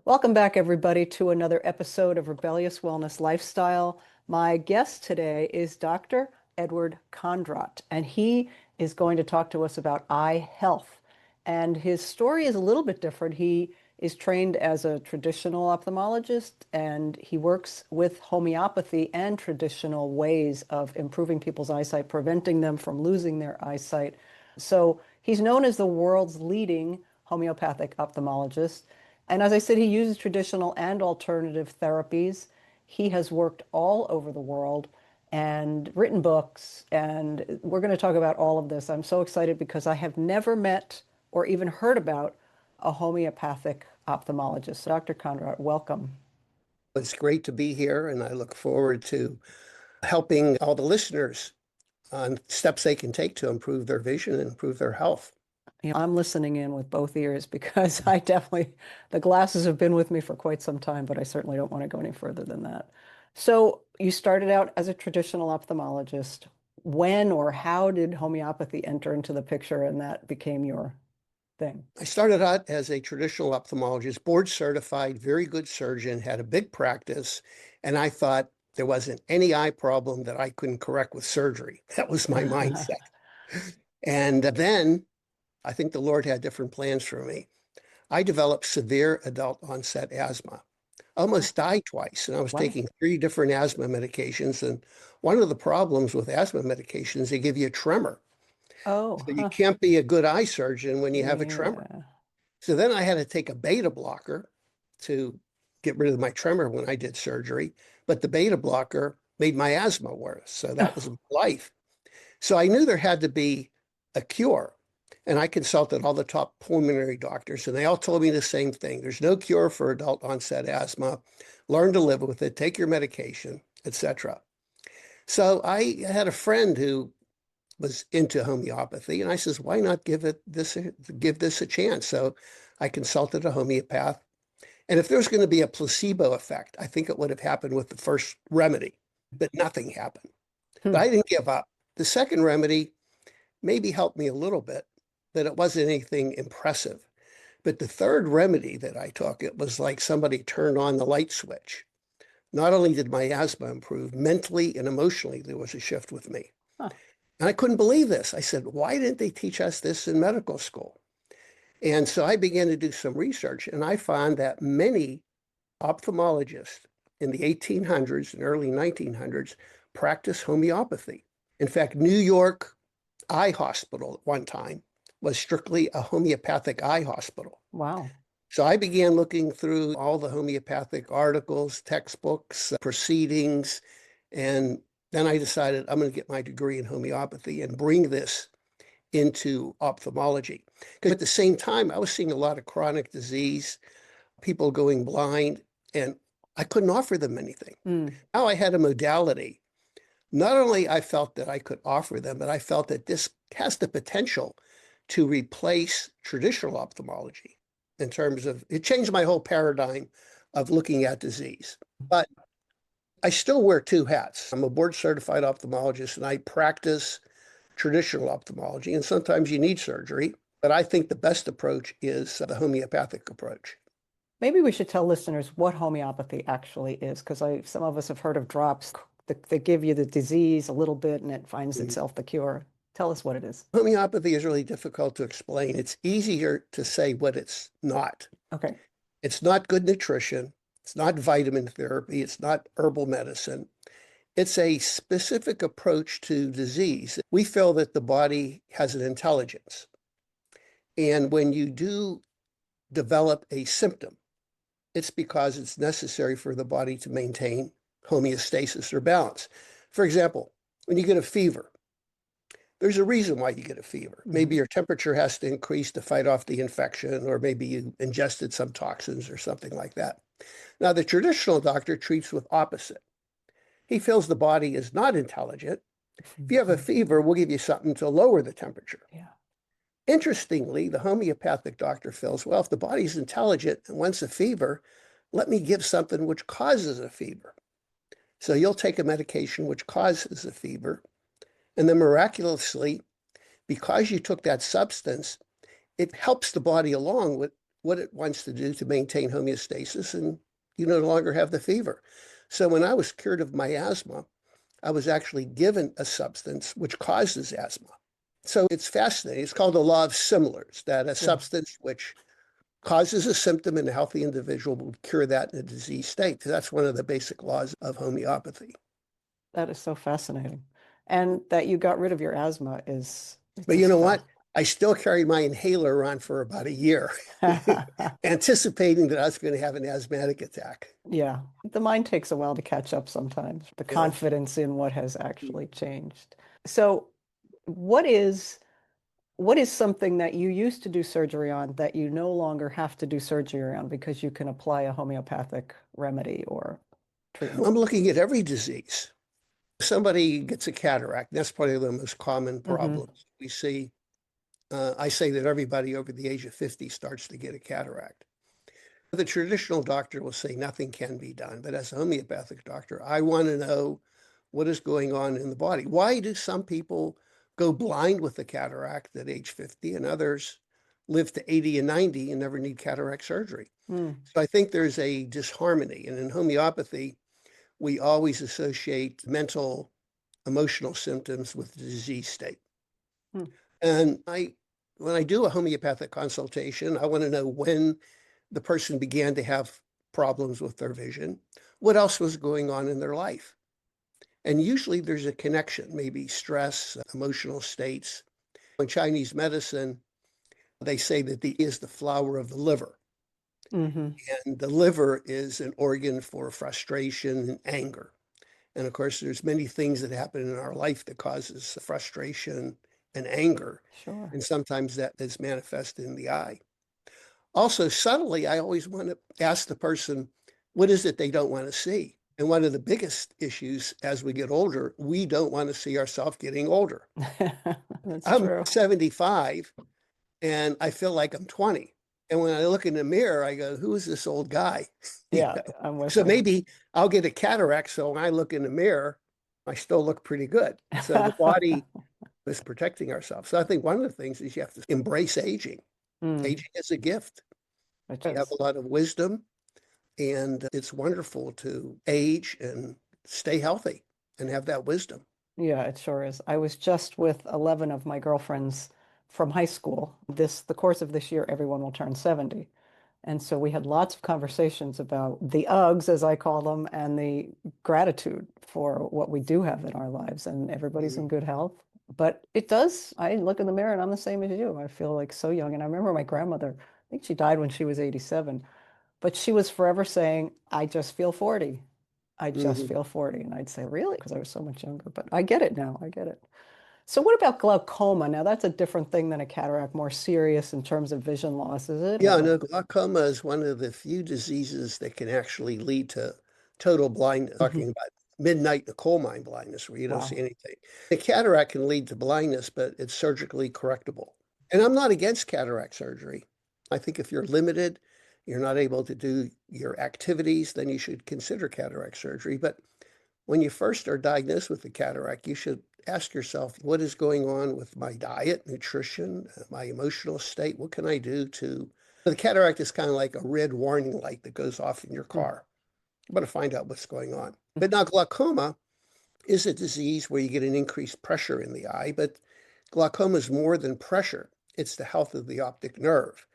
Welcome back, everybody, to another episode of Rebellious Wellness Lifestyle. My guest today is Dr. Edward Kondrot, and he is going to talk to us about eye health. And his story is a little bit different. He is trained as a traditional ophthalmologist, and he works with homeopathy and traditional ways of improving people's eyesight, preventing them from losing their eyesight. So he's known as the world's leading homeopathic ophthalmologist. And as I said, he uses traditional and alternative therapies. He has worked all over the world and written books, and we're going to talk about all of this. I'm so excited because I have never met or even heard about a homeopathic ophthalmologist. So Dr. Kondrot, welcome. It's great to be here, and I look forward to helping all the listeners on steps they can take to improve their vision and improve their health. I'm listening in with both ears because I definitely, the glasses have been with me for quite some time, but I certainly don't want to go any further than that. So you started out as a traditional ophthalmologist. When or how did homeopathy enter into the picture and that became your thing? I started out as a traditional ophthalmologist, board certified, very good surgeon, had a big practice, and I thought there wasn't any eye problem that I couldn't correct with surgery. That was my mindset. And then I think the Lord had different plans for me. I developed severe adult onset asthma. I almost died twice, and I was Wow. taking 3 different asthma medications. And one of the problems with asthma medications, they give you a tremor. Oh, So you huh. can't be a good eye surgeon when you have a tremor. Yeah. So then I had to take a beta blocker to get rid of my tremor when I did surgery. But the beta blocker made my asthma worse. So that was life. So I knew there had to be a cure. And I consulted all the top pulmonary doctors, and they all told me the same thing. There's no cure for adult onset asthma. Learn to live with it, take your medication, etc. So I had a friend who was into homeopathy, and I says, why not give this a chance? So I consulted a homeopath. And if there's going to be a placebo effect, I think it would have happened with the first remedy, but nothing happened. But Hmm. I didn't give up. The second remedy maybe helped me a little bit, but it wasn't anything impressive. But the third remedy that I took, it was like somebody turned on the light switch. Not only did my asthma improve, mentally and emotionally, there was a shift with me. Huh. And I couldn't believe this. I said, why didn't they teach us this in medical school? And so I began to do some research, and I found that many ophthalmologists in the 1800s and early 1900s practiced homeopathy. In fact, New York Eye Hospital at one time was strictly a homeopathic eye hospital. Wow. So I began looking through all the homeopathic articles, textbooks, proceedings, and then I decided I'm going to get my degree in homeopathy and bring this into ophthalmology. Because at the same time, I was seeing a lot of chronic disease, people going blind, and I couldn't offer them anything. Mm. Now I had a modality. Not only I felt that I could offer them, but I felt that this has the potential to replace traditional ophthalmology in terms of it changed my whole paradigm of looking at disease. But I still wear 2 hats. I'm a board certified ophthalmologist and I practice traditional ophthalmology, and sometimes you need surgery. But I think the best approach is the homeopathic approach. Maybe we should tell listeners what homeopathy actually is, because some of us have heard of drops that give you the disease a little bit and it finds Mhm. itself the cure. Tell us what it is. Homeopathy is really difficult to explain. It's easier to say what it's not. Okay. It's not good nutrition. It's not vitamin therapy. It's not herbal medicine. It's a specific approach to disease. We feel that the body has an intelligence. And when you do develop a symptom, it's because it's necessary for the body to maintain homeostasis or balance. For example, when you get a fever, there's a reason why you get a fever. Maybe Mhm. your temperature has to increase to fight off the infection, or maybe you ingested some toxins or something like that. Now, the traditional doctor treats with opposite. He feels the body is not intelligent. If you have a fever, we'll give you something to lower the temperature. Yeah. Interestingly, the homeopathic doctor feels, well, if the body's intelligent and wants a fever, let me give something which causes a fever. So you'll take a medication which causes a fever, and then miraculously, because you took that substance, it helps the body along with what it wants to do to maintain homeostasis, and you no longer have the fever. So when I was cured of my asthma, I was actually given a substance which causes asthma. So it's fascinating. It's called the law of similars, that a Yeah, substance which causes a symptom in a healthy individual will cure that in a disease state. That's one of the basic laws of homeopathy. that is so fascinating. And that you got rid of your asthma is But you just know what? I still carried my inhaler around for about a year, anticipating that I was going to have an asthmatic attack. Yeah, the mind takes a while to catch up sometimes, the Yeah. confidence in what has actually changed. So, what is what is something that you used to do surgery on that you no longer have to do surgery on because you can apply a homeopathic remedy or treatment? I'm looking at every disease. Somebody gets a cataract. That's probably the most common Hmm. problem we see. I say that everybody over the age of 50 starts to get a cataract. The traditional doctor will say nothing can be done, but as a homeopathic doctor, I want to know what is going on in the body. Why do some people go blind with the cataract at age 50 and others live to 80 and 90 and never need cataract surgery? Mm. So I think there's a disharmony. And in homeopathy, we always associate mental, emotional symptoms with the disease state. Mm. And when I do a homeopathic consultation, I want to know when the person began to have problems with their vision, what else was going on in their life. And usually there's a connection, maybe stress, emotional states. In Chinese medicine, they say that the is the flower of the liver. Hmm. And the liver is an organ for frustration and anger. And of course, there's many things that happen in our life that causes frustration and anger. Sure. And sometimes that is manifest in the eye. Also, subtly, I always want to ask the person, what is it they don't want to see? And one of the biggest issues as we get older, we don't want to see ourselves getting older. That's I'm true. 75 and I feel like I'm 20. And when I look in the mirror, I go, who is this old guy? You Yeah, know? I'm with So you. maybe I'll get a cataract. So when I look in the mirror, I still look pretty good. So the body is protecting ourselves. So I think one of the things is you have to embrace aging. Mm, Aging is a gift. it You have is. a lot of wisdom, and it's wonderful to age and stay healthy and have that wisdom. Yeah, it sure is. I was just with 11 of my girlfriends from high school. The course of this year, everyone will turn 70. And so we had lots of conversations about the Uggs, as I call them, and the gratitude for what we do have in our lives. And everybody's in Mhm. good health. But it does, I look in the mirror and I'm the same as you. I feel like so young. And I remember my grandmother, I think she died when she was 87, but she was forever saying, I just feel 40. I just Mhm. feel 40. And I'd say, really? Because I was so much younger. But I get it now. I get it. So what about glaucoma? Now that's a different thing than a cataract, more serious in terms of vision loss, is it? Yeah, Or no, glaucoma is one of the few diseases that can actually lead to total blindness. Mhm. Talking about midnight in the coal mine blindness, where you don't see Wow. anything. The cataract can lead to blindness, but it's surgically correctable. And I'm not against cataract surgery. I think if you're limited, you're not able to do your activities, then you should consider cataract surgery. But when you first are diagnosed with the cataract, you should ask yourself, what is going on with my diet, nutrition, my emotional state? What can I do to... The cataract is kind of like a red warning light that goes off in your Mm. car. You better find out what's going on. But now glaucoma is a disease where you get an increased pressure in the eye, but glaucoma is more than pressure. It's the health of the optic nerve.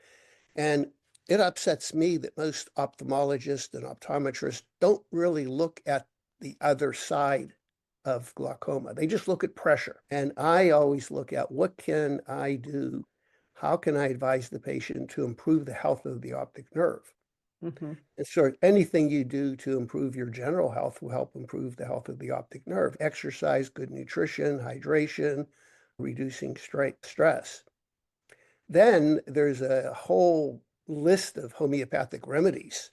And it upsets me that most ophthalmologists and optometrists don't really look at the other side of glaucoma. They just look at pressure. And I always look at what can I do? How can I advise the patient to improve the health of the optic nerve? Hmm. And so anything you do to improve your general health will help improve the health of the optic nerve. Exercise, good nutrition, hydration, reducing stress. Then there's a whole list of homeopathic remedies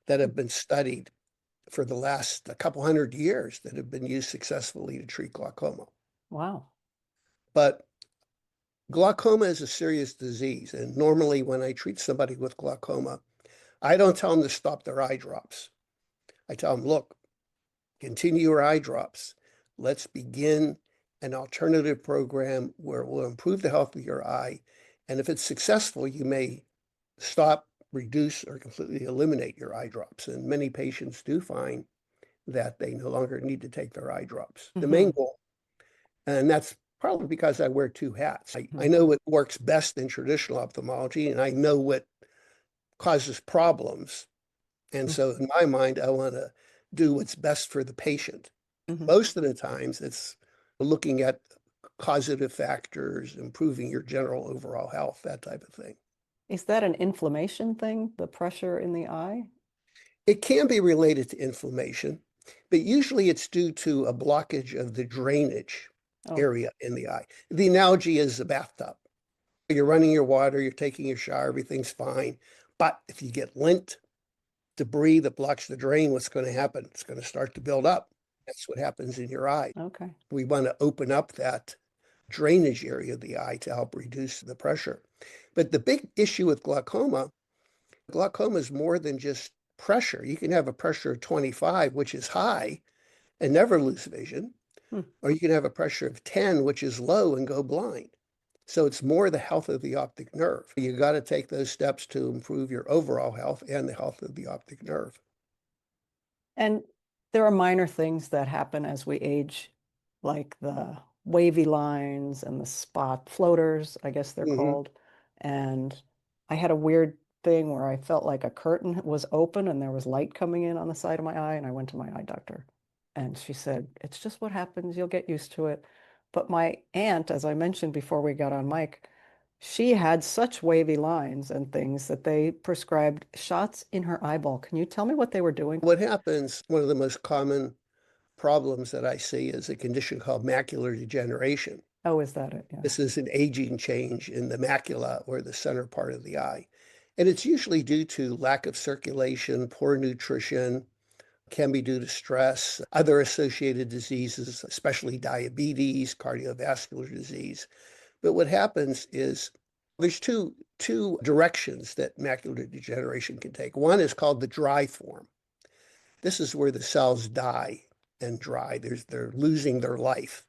that have been studied for the last a couple hundred years that have been used successfully to treat glaucoma. Wow. But glaucoma is a serious disease. And normally, when I treat somebody with glaucoma, I don't tell them to stop their eye drops. I tell them, look, continue your eye drops. Let's begin an alternative program where it will improve the health of your eye. And if it's successful, you may stop, reduce, or completely eliminate your eye drops. And many patients do find that they no longer need to take their eye drops. The main goal, and that's probably because I wear two hats. I know what works best in traditional ophthalmology, and I know what causes problems. And so in my mind, I want to do what's best for the patient. Most of the times it's looking at causative factors, improving your general overall health, that type of thing. Is that an inflammation thing, the pressure in the eye? It can be related to inflammation, but usually it's due to a blockage of the drainage Oh, area in the eye. The analogy is a bathtub. You're running your water, you're taking your shower, everything's fine. But if you get lint, debris that blocks the drain, what's going to happen? It's going to start to build up. That's what happens in your eye. okay. We want to open up that drainage area of the eye to help reduce the pressure. But the big issue with glaucoma is more than just pressure. You can have a pressure of 25, which is high, and never lose vision, or you can have a pressure of 10, which is low, and go blind. So it's more the health of the optic nerve. You got to take those steps to improve your overall health and the health of the optic nerve. And there are minor things that happen as we age, like the wavy lines and the spot floaters, I guess they're called. And I had a weird thing where I felt like a curtain was open and there was light coming in on the side of my eye. And I went to my eye doctor and she said, it's just what happens. You'll get used to it. But my aunt, as I mentioned before we got on mic, she had such wavy lines and things that they prescribed shots in her eyeball. Can you tell me what they were doing? What happens, one of the most common problems that I see is a condition called macular degeneration. Oh, is that it? Yeah. This is an aging change in the macula or the center part of the eye. And it's usually due to lack of circulation, poor nutrition, can be due to stress, other associated diseases, especially diabetes, cardiovascular disease. But what happens is there's two directions that macular degeneration can take. One is called the dry form. This is where the cells die and dry. They're losing their life.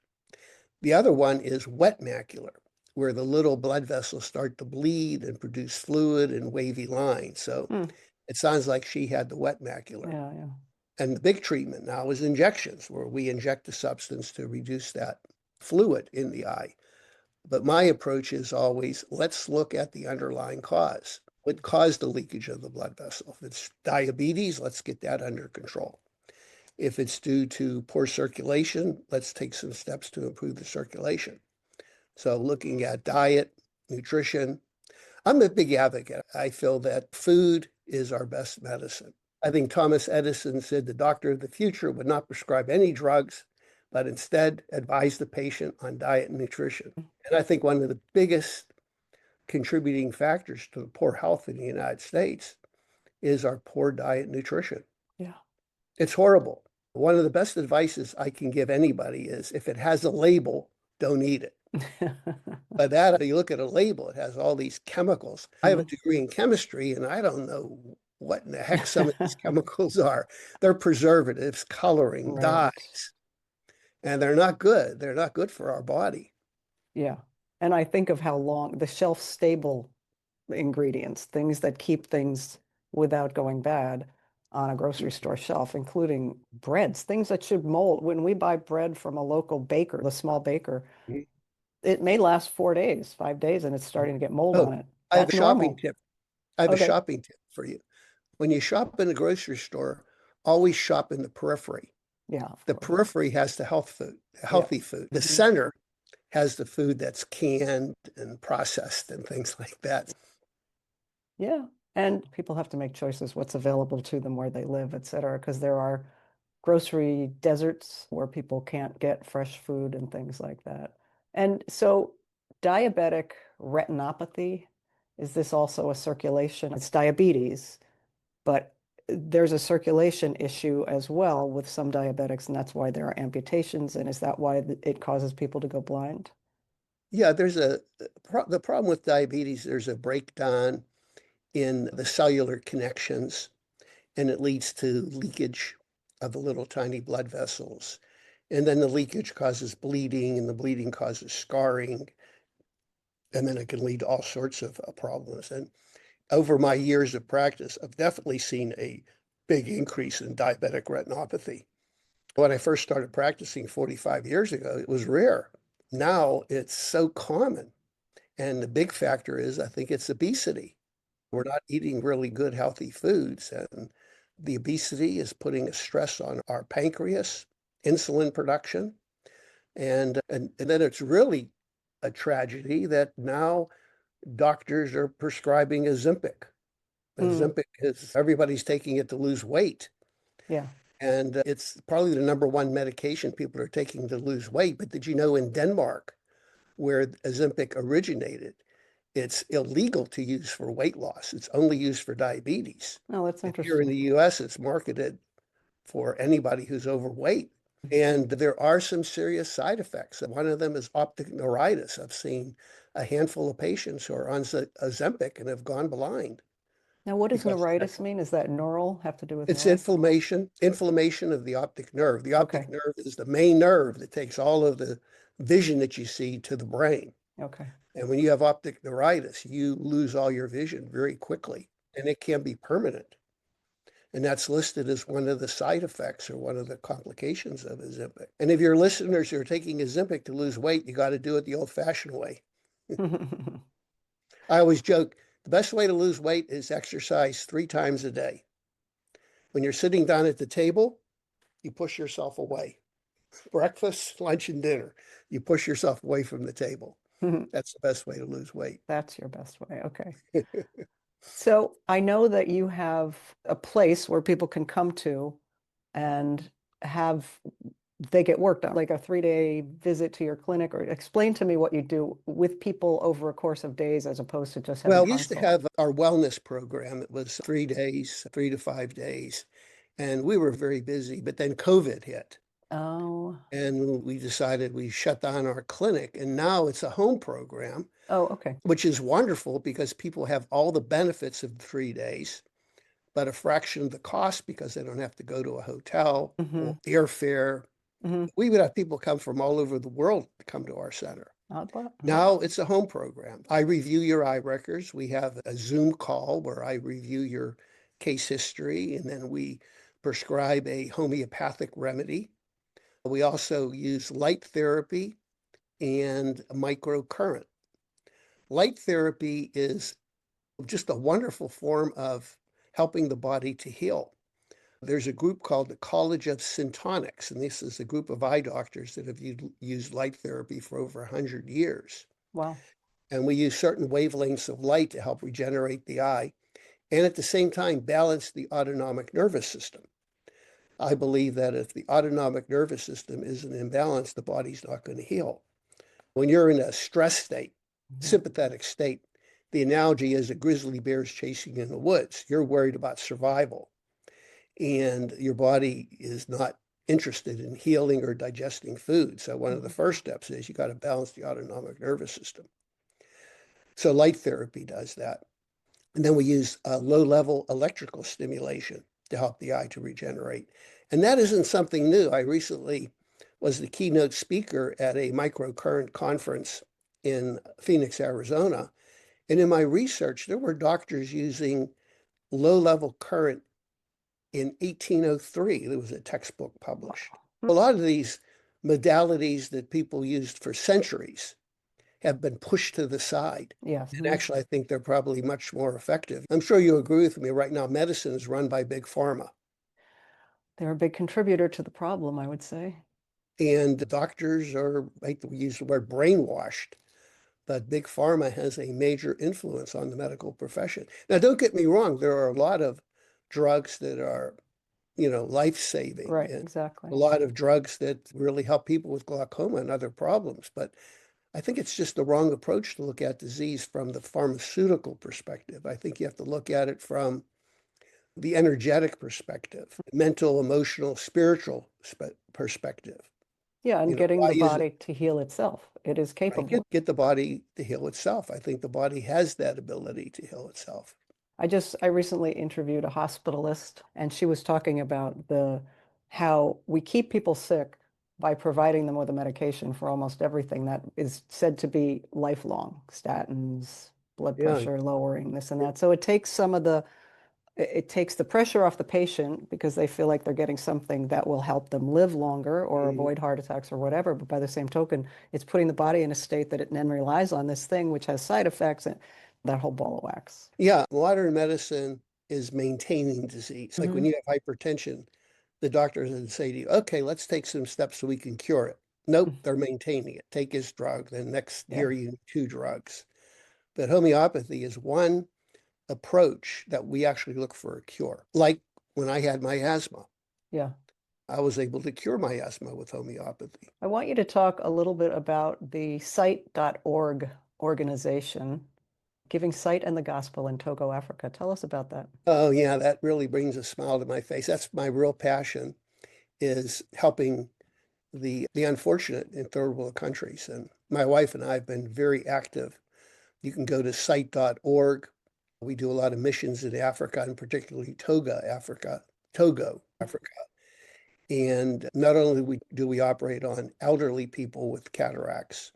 The other one is wet macular, where the little blood vessels start to bleed and produce fluid and wavy lines. So it sounds like she had the wet macular. Yeah, yeah. And the big treatment now is injections, where we inject a substance to reduce that fluid in the eye. But my approach is always, let's look at the underlying cause. What caused the leakage of the blood vessel? If it's diabetes, let's get that under control. If it's due to poor circulation, let's take some steps to improve the circulation. So looking at diet, nutrition. I'm a big advocate. I feel that food is our best medicine. I think Thomas Edison said the doctor of the future would not prescribe any drugs, but instead advise the patient on diet and nutrition. And I think one of the biggest contributing factors to the poor health in the United States is our poor diet and nutrition. Yeah. It's horrible. One of the best advices I can give anybody is if it has a label, don't eat it. By that, if you look at a label, it has all these chemicals. I have a degree in chemistry, and I don't know what in the heck some of these chemicals are. They're preservatives, coloring, Right. dyes, and they're not good. They're not good for our body. Yeah. And I think of how long the shelf-stable ingredients, things that keep things without going bad on a grocery store shelf, including breads, things that should mold. When we buy bread from a local baker, the small baker, it may last 4 days, 5 days, and it's starting to get mold on Oh, it. I have a That's shopping normal. tip. I have a Okay. shopping tip for you. When you shop in a grocery store, always shop in the periphery. Yeah, of The course. periphery has the Yeah. healthy food. The center has the food that's canned and processed and things like that. Yeah. And people have to make choices what's available to them where they live, et cetera, because there are grocery deserts where people can't get fresh food and things like that. And so diabetic retinopathy, is this also a circulation? It's diabetes, but there's a circulation issue as well with some diabetics, and that's why there are amputations. And is that why it causes people to go blind? Yeah, the problem with diabetes, there's a breakdown in the cellular connections, and it leads to leakage of the little tiny blood vessels. And then the leakage causes bleeding, and the bleeding causes scarring, and then it can lead to all sorts of problems. And over my years of practice, I've definitely seen a big increase in diabetic retinopathy. When I first started practicing 45 years ago, it was rare. Now it's so common. And the big factor is, I think it's obesity. We're not eating really good, healthy foods. And the obesity is putting a stress on our pancreas, insulin production. And then it's really a tragedy that now doctors are prescribing Ozempic. Mm, Ozempic is everybody's taking it to lose weight. yeah. And it's probably the number one medication people are taking to lose weight. But did you know in Denmark, where Ozempic originated, it's illegal to use for weight loss. It's only used for diabetes. Oh, that's And here in interesting. the US, it's marketed for anybody who's overweight. And there are some serious side effects. One of them is optic neuritis. I've seen a handful of patients who are on Ozempic and have gone blind Now, what does because neuritis mean? Is that neural, have to do with it's neural? inflammation of the optic nerve. The optic Okay. nerve is the main nerve that takes all of the vision that you see to the brain. Okay. And when you have optic neuritis, you lose all your vision very quickly, and it can be permanent. And that's listed as one of the side effects or one of the complications of Ozempic. And if your listeners are taking Ozempic to lose weight, you got to do it the old-fashioned way. I always joke, the best way to lose weight is exercise 3 times a day. When you're sitting down at the table, you push yourself away. Breakfast, lunch, and dinner, you push yourself away from the table. That's the best way to lose weight. That's your best way. Okay. So I know that you have a place where people can come to and have they get work done, like a 3-day visit to your clinic, or explain to me what you do with people over a course of days as opposed to just having Well, we used to consult. have our wellness program. It was 3 days, 3 to 5 days, and we were very busy. But then COVID hit, Oh, and we decided we shut down our clinic. And now it's a home program, oh, okay. which is wonderful because people have all the benefits of 3 days, but a fraction of the cost because they don't have to go to a hotel Hmm. or airfare. Hmm. We would have people come from all over the world to come to our center. Not bad. Now it's a home program. I review your eye records. We have a Zoom call where I review your case history, and then we prescribe a homeopathic remedy. We also use light therapy and microcurrent. Light therapy is just a wonderful form of helping the body to heal. There's a group called the College of Syntonics, and this is a group of eye doctors that have used light therapy for over 100 years. Wow. And we use certain wavelengths of light to help regenerate the eye and at the same time balance the autonomic nervous system. I believe that if the autonomic nervous system is in imbalance, the body's not going to heal. When you're in a stress state, Mhm. sympathetic state, the analogy is a grizzly bear is chasing you in the woods. You're worried about survival, and your body is not interested in healing or digesting food. So one of the Mhm. first steps is you got to balance the autonomic nervous system. So light therapy does that. And then we use low-level electrical stimulation to help the eye to regenerate. And that isn't something new. I recently was the keynote speaker at a microcurrent conference in Phoenix, Arizona. And in my research, there were doctors using low-level current in 1803. There was a textbook published. A Wow. lot of these modalities that people used for centuries have been pushed to the side. Yes. And actually, I think they're probably much more effective. I'm sure you agree with me. Right now, medicine is run by big pharma, They're a big contributor to the problem, I would say. and doctors are, I hate to use the word brainwashed, but big pharma has a major influence on the medical profession. Now, don't get me wrong, there are a lot of drugs that are, life-saving, Right, and exactly. a lot of drugs that really help people with glaucoma and other problems. But I think it's just the wrong approach to look at disease from the pharmaceutical perspective. I think you have to look at it from the energetic perspective, mental, emotional, spiritual perspective. Yeah, and getting Why the is it body to heal itself. It is right? capable. Get the body to heal itself. I think the body has that ability to heal itself. I recently interviewed a hospitalist, and she was talking about the how we keep people sick by providing them with a medication for almost everything that is said to be lifelong, statins, blood Yeah. pressure lowering, this and that. So it takes it takes the pressure off the patient because they feel like they're getting something that will help them live longer or Mhm. avoid heart attacks or whatever. But by the same token, it's putting the body in a state that it then relies on this thing, which has side effects and that whole ball of wax. Yeah, modern medicine is maintaining disease. Like when Hmm. you have hypertension, the doctors would say to you, okay, let's take some steps so we can cure it. Nope, they're maintaining it. Take this drug, then next Yeah, year you need two drugs. But homeopathy is one approach that we actually look for a cure. Like when I had my asthma, yeah. I was able to cure my asthma with homeopathy. I want you to talk a little bit about the sight.org organization, giving sight and the gospel in Togo, Africa. Tell us about that. Oh yeah, that really brings a smile to my face. That's my real passion is helping the unfortunate in third world countries. And my wife and I have been very active. You can go to sight.org. We do a lot of missions in Africa, and particularly Togo, Africa. And not only do we operate on elderly people with cataracts,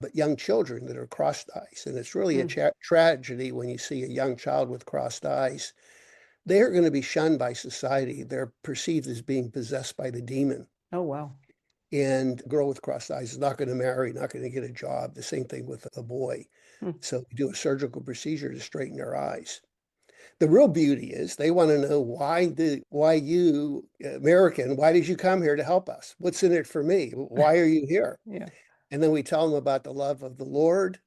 but young children that are crossed eyes. And it's really a Mm. tragedy when you see a young child with crossed eyes. They are going to be shunned by society. They're perceived as being possessed by the demon. Oh, wow. And a girl with crossed eyes is not going to marry, not going to get a job. The same thing with a boy. Mm. So we do a surgical procedure to straighten their eyes. The real beauty is they want to know why you, American, why did you come here to help us? What's in it for me? Why are you here? Yeah. And then we tell them about the love of the Lord.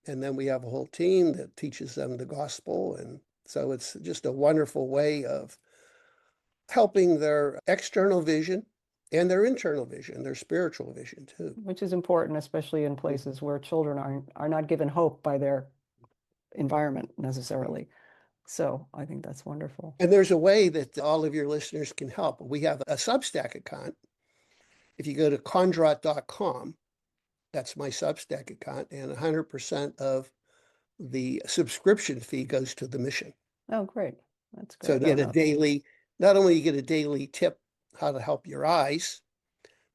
And then we have a whole team that teaches them the gospel. And so it's just a wonderful way of helping their external vision and their internal vision, their spiritual vision too. Which is important, especially in places where children are not given hope by their environment necessarily. So I think that's wonderful. And there's a way that all of your listeners can help. We have a Substack account. If you go to Kondrot.com, that's my Substack account, and 100% of the subscription fee goes to the mission. Oh, great. That's So great. you get a daily, not only you get a daily tip how to help your eyes,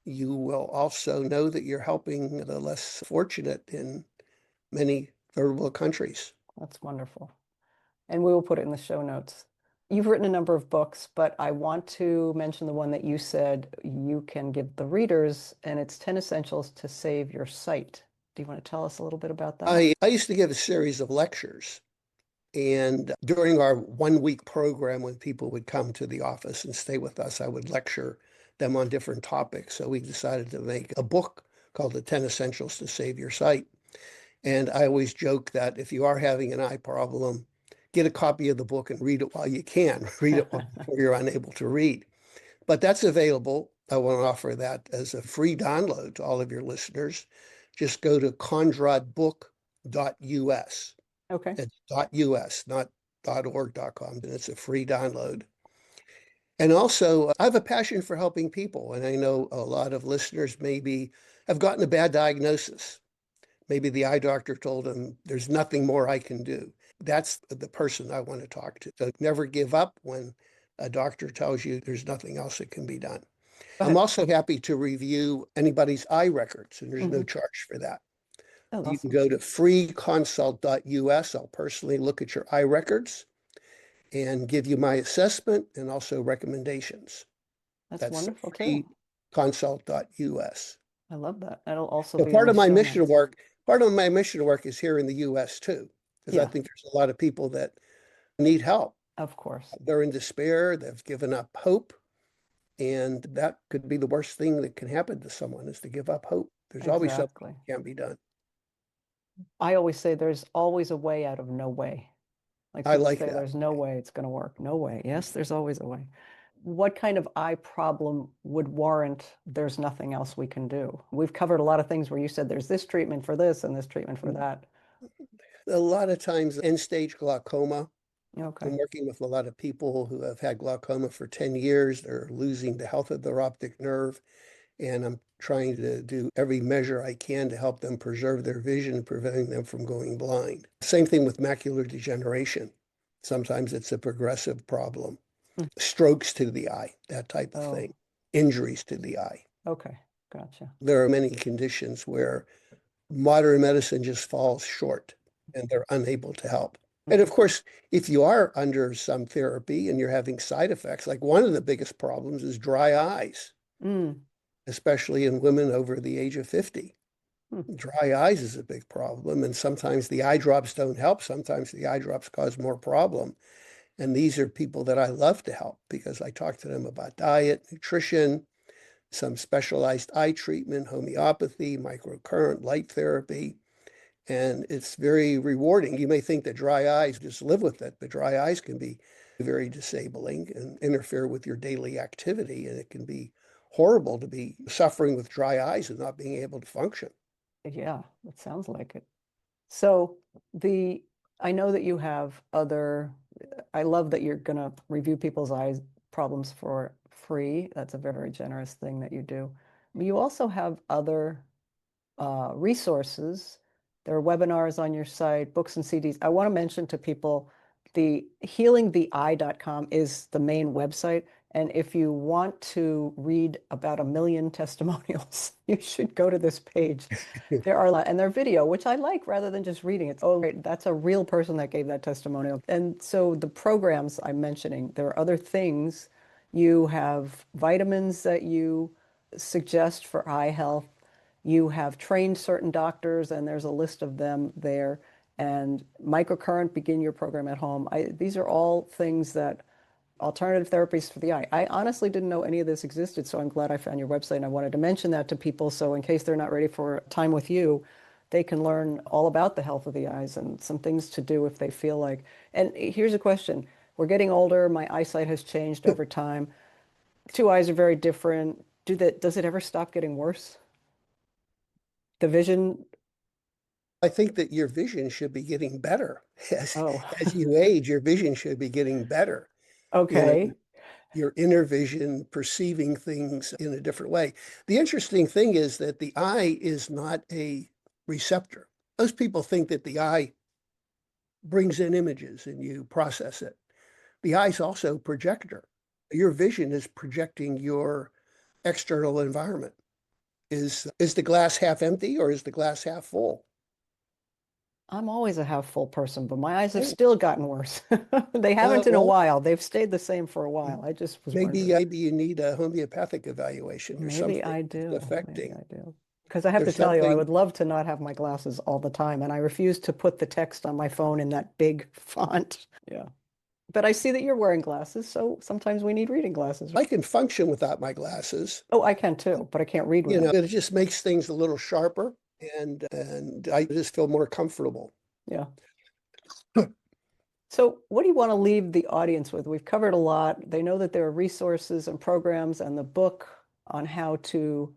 you will also know that you're helping the less fortunate in many third world countries. That's wonderful. And we will put it in the show notes. You've written a number of books, but I want to mention the one that you said you can give the readers, and it's 10 Essentials to Save Your Sight. Do you want to tell us a little bit about that? I used to give a series of lectures. And during our 1 week program, when people would come to the office and stay with us, I would lecture them on different topics. So we decided to make a book called The 10 Essentials to Save Your Sight. And I always joke that if you are having an eye problem, get a copy of the book and read it while you can. Read it before you're unable to read. But that's available. I want to offer that as a free download to all of your listeners. Just go to kondrotbook.us. Okay. It's .us, not .org.com, and it's a free download. And also, I have a passion for helping people, and I know a lot of listeners maybe have gotten a bad diagnosis. Maybe the eye doctor told them there's nothing more I can do. That's the person I want to talk to. So never give up when a doctor tells you there's nothing else that can be done. Go I'm ahead. also happy to review anybody's eye records, and there's no Hmm. charge for that. Oh, You can awesome. go to freeconsult.us. I'll personally look at your eye records and give you my assessment and also recommendations. That's That's wonderful too. freeconsult.us. I love that. That'll also So be in the show notes. part of my mission work is here in the US too, because I Yeah, think there's a lot of people that need help. of course. They're in despair, they've given up hope, and that could be the worst thing that can happen to someone is to give up hope. There's always something Exactly. that can be done. I always say there's always a way out of no way. Like I people like say, that. there's no way it's going to work. No way. Yes, there's always a way. What kind of eye problem would warrant there's nothing else we can do? We've covered a lot of things where you said there's this treatment for this and this treatment for that. A lot of times end-stage glaucoma. Okay. I'm working with a lot of people who have had glaucoma for 10 years. They're losing the health of their optic nerve, and I'm trying to do every measure I can to help them preserve their vision, preventing them from going blind. Same thing with macular degeneration. Sometimes it's a progressive problem. Hmm. Strokes to the eye, that type of Oh, thing. Injuries to the eye. okay. Gotcha. There are many conditions where modern medicine just falls short. and they're unable to help. And of course, if you are under some therapy and you're having side effects, like one of the biggest problems is dry eyes, Mm. especially in women over the age of 50. Hmm. Dry eyes is a big problem, and sometimes the eye drops don't help. Sometimes the eye drops cause more problem. And these are people that I love to help because I talk to them about diet, nutrition, some specialized eye treatment, homeopathy, microcurrent, light therapy. And it's very rewarding. You may think that dry eyes, just live with it, but dry eyes can be very disabling and interfere with your daily activity. And it can be horrible to be suffering with dry eyes and not being able to function. Yeah, it sounds like it. So the I know that you have other, I love that you're gonna review people's eyes problems for free. That's a very, very generous thing that you do. You also have other resources. There are webinars on your site, books and CDs. I want to mention to people the healingtheeye.com is the main website. And if you want to read about 1 million testimonials, you should go to this page. There are a lot, and they're video, which I like rather than just reading it. Oh, right, that's a real person that gave that testimonial. And so the programs I'm mentioning, there are other things. You have vitamins that you suggest for eye health. You have trained certain doctors, and there's a list of them there. And microcurrent, begin your program at home. These are all things that alternative therapies for the eye. I honestly didn't know any of this existed, so I'm glad I found your website, and I wanted to mention that to people so in case they're not ready for time with you, they can learn all about the health of the eyes and some things to do if they feel like. And here's a question. We're getting older. My eyesight has changed over time. Two eyes are very different. Does it ever stop getting worse? The vision? I think that your vision should be getting better. Oh, As you age, your vision should be getting better. You know, okay. your inner vision, perceiving things in a different way. The interesting thing is that the eye is not a receptor. Most people think that the eye brings in images and you process it. The eye is also a projector. Your vision is projecting your external environment. Is the glass half empty or is the glass half full? I'm always a half full person, but my eyes have Oh, still gotten worse. They haven't in a well, while. They've stayed the same for a while. I just was wondering. maybe you need a homeopathic evaluation. There's Maybe something I do. Maybe affecting. I do. Because I have to There's tell you, I something. would love to not have my glasses all the time, and I refuse to put the text on my phone in that big font. Yeah. But I see that you're wearing glasses, so sometimes we need reading glasses. I can function without my glasses. Oh, I can too, but I can't read with them. It just makes things a little sharper and I just feel more comfortable. Yeah. So, what do you want to leave the audience with? We've covered a lot. They know that there are resources and programs and the book on how to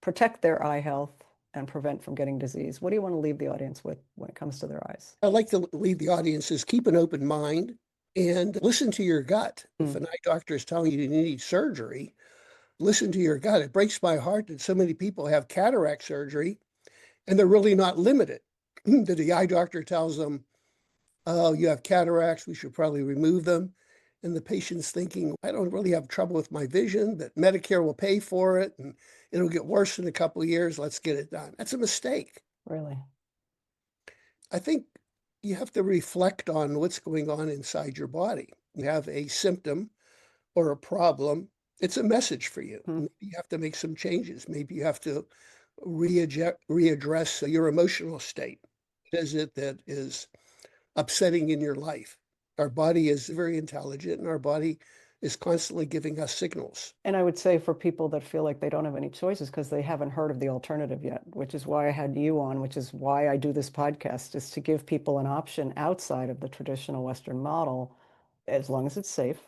protect their eye health and prevent from getting disease. What do you want to leave the audience with when it comes to their eyes? I like to leave the audiences, keep an open mind and listen to your gut. If Mm, an eye doctor is telling you need surgery, listen to your gut. It breaks my heart that so many people have cataract surgery and they're really not limited. That the eye doctor tells them, oh, you have cataracts, we should probably remove them. And the patient's thinking, I don't really have trouble with my vision, but Medicare will pay for it and it'll get worse in a couple of years. Let's get it done. That's a mistake. really? I think you have to reflect on what's going on inside your body. You have a symptom or a problem, it's a message for you. Hmm. Maybe you have to make some changes. Maybe you have to readdress your emotional state. What is it that is upsetting in your life? Our body is very intelligent and our body is constantly giving us signals. And I would say for people that feel like they don't have any choices because they haven't heard of the alternative yet, which is why I had you on, which is why I do this podcast, is to give people an option outside of the traditional Western model, as long as it's safe,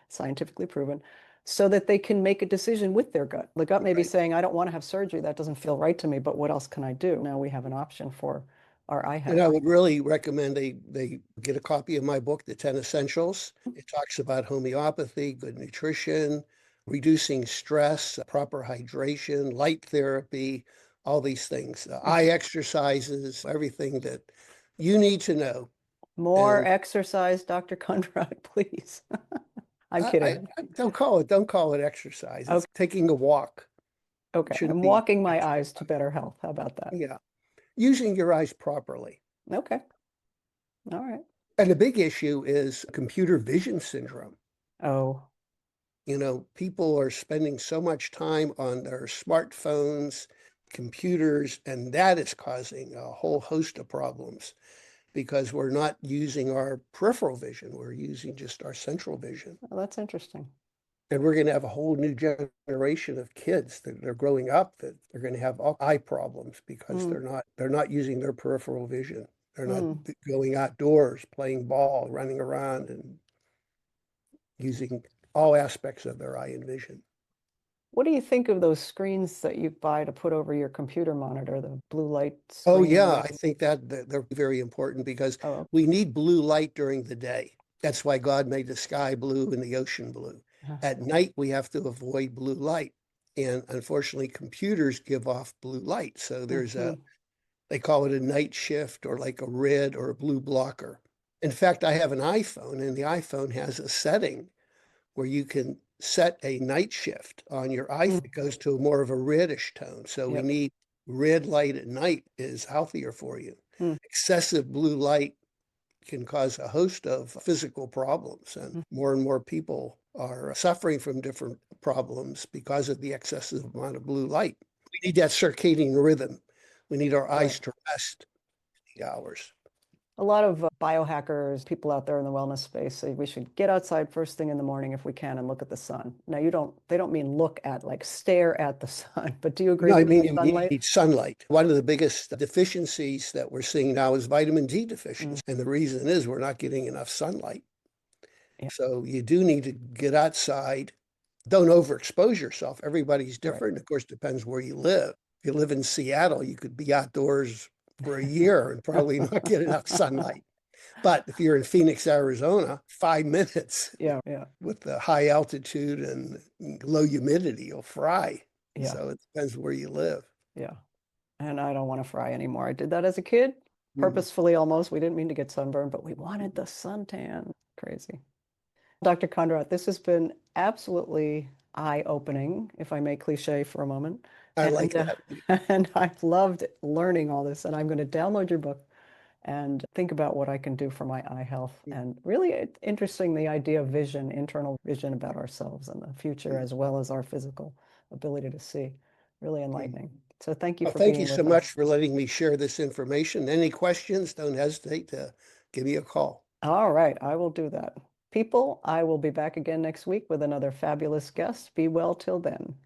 scientifically proven, so that they can make a decision with their gut. The gut may be Right. saying, I don't want to have surgery. That doesn't feel right to me, but what else can I do? Now we have an option for our eye And health. I would really recommend they get a copy of my book, The 10 Essentials. It talks about homeopathy, good nutrition, reducing stress, proper hydration, light therapy, all these things, eye exercises, everything that you need to know. More And exercise, Dr. Kondrot, please. I'm I kidding. don't call it exercise. It's Okay. taking a walk. It Okay. shouldn't I'm be walking my eyes to exercise. better health. How about that? Yeah. Using your eyes properly. Okay. All right. And the big issue is computer vision syndrome. Oh, People are spending so much time on their smartphones, computers, and that is causing a whole host of problems because we're not using our peripheral vision. We're using just our central vision. well, that's interesting. And we're going to have a whole new generation of kids that are growing up that are going to have all eye problems because Mm, they're not using their peripheral vision. They're not mm. going outdoors, playing ball, running around, and using all aspects of their eye and vision. What do you think of those screens that you buy to put over your computer monitor, the blue light Oh, screen or yeah, I whatever? think that they're very important because Oh, we need blue light during the day. That's why God made the sky blue and the ocean blue. okay. At night, we have to avoid blue light. And unfortunately, computers give off blue light. So Hmm. they call it a night shift or like a red or a blue blocker. In fact, I have an iPhone, and the iPhone has a setting where you can set a night shift on your iPhone. It goes to more of a reddish tone. So we Yep. need red light at night is healthier for you. Mm. Excessive blue light can cause a host of physical problems, and more people are suffering from different problems because of the excessive amount of blue light. We need that circadian rhythm. We need our Right. eyes to rest 8 hours. A lot of biohackers, people out there in the wellness space say we should get outside first thing in the morning if we can and look at the sun. Now, they don't mean look at, like stare at the sun, but do you agree No, I with mean, the you sunlight? need sunlight. One of the biggest deficiencies that we're seeing now is vitamin D Mm, deficiency. And the reason is we're not getting enough sunlight. yeah, So you do need to get outside. Don't overexpose yourself. Everybody's right. different. Of course, depends where you live. If you live in Seattle, you could be outdoors for a year and probably not get enough sunlight. But if you're in Phoenix, Arizona, 5 minutes Yeah, yeah, with the high altitude and low humidity, you'll fry. yeah, So it depends where you live. yeah. And I don't want to fry anymore. I did that as a kid, Mhm. purposefully almost. We didn't mean to get sunburned, but we wanted the suntan. Crazy. Dr. Kondrot, this has been absolutely eye-opening, if I may cliche for a moment. I And like that. and I've loved learning all this. And I'm going to download your book and think about what I can do for my eye health. And really interesting the idea of vision, internal vision about ourselves and the future, Mhm. as well as our physical ability to see. Really Mhm. enlightening. So thank you Well, for thank you being so with much us. for letting me share this information. Any questions, don't hesitate to give me a call. All right, I will do that. People, I will be back again next week with another fabulous guest. Be well till then.